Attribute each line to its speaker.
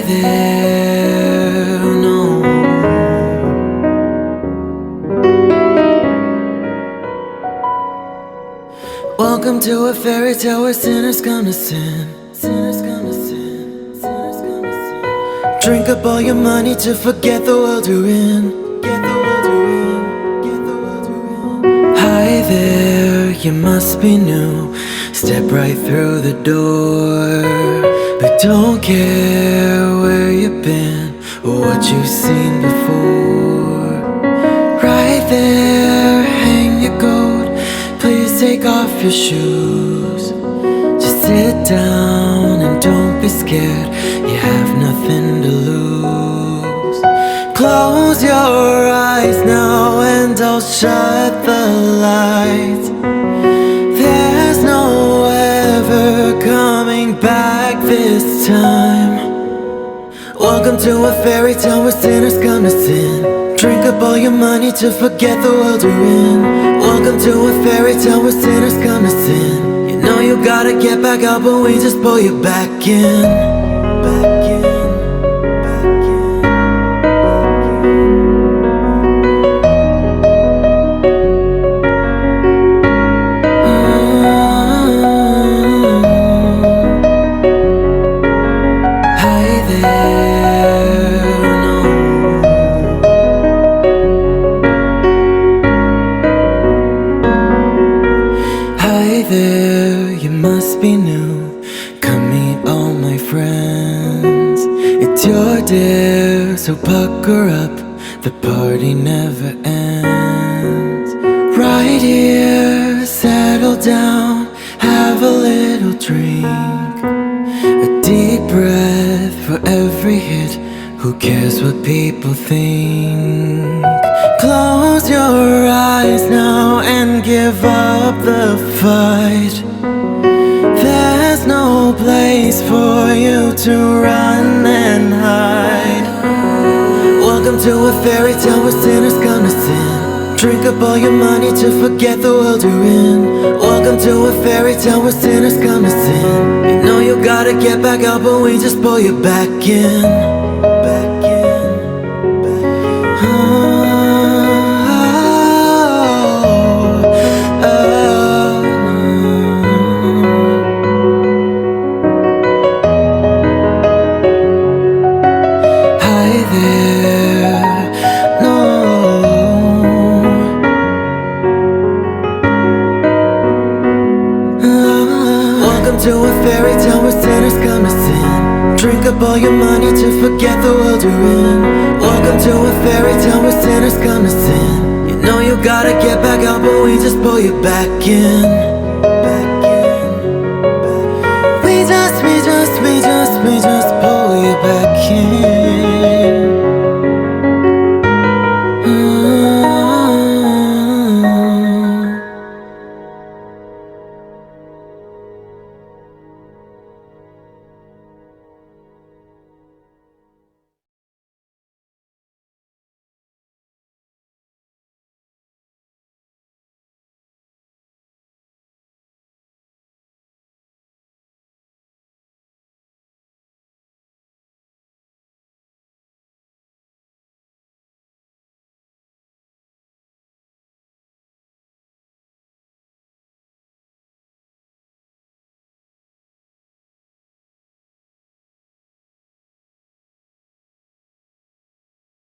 Speaker 1: there, no. Welcome to a fairy tale where sinners come to sin. Sinners come to sin. Sinners come to sin. Drink up all your money to forget the world you're in. Get the world you're in. Get the world you're in. Hi there, you must be new. Step right through the door. But don't care where you've been or what you've seen before. Right there, hang your coat. Please take off your shoes. Just sit down and don't be scared. You have nothing to lose. Close your eyes now and I'll shut the lights. There's no ever coming back this time. Welcome to a fairy tale where sinners come to sin. Drink up all your money to forget the world you're in. Welcome to a fairy tale where sinners come to sin. You know you gotta get back out, but we just pull you back in. Back in, back in, back in. Hi there, no. Hi there, you must be new. Come meet all my friends. It's your dare, so pucker up. The party never ends. Right here, settle down, have a little drink. A deep breath for every hit. Who cares what people think? Close your eyes now and give up the fight. There's no place for you to run and hide. Welcome to a fairy tale where sinners come to sin. Drink up all your money to forget the world you're in. Welcome to a fairy tale where sinners come to sin. You know you gotta get back out, but we just pull you back in. Back in, back in. Hi there, no. Welcome to a fairy tale where sinners come to sin. Drink up all your money to forget the world you're in. Welcome to a fairy tale where sinners come to sin. You know you gotta get back out, but we just pull you back in. Back in, back in. We just pull you back in.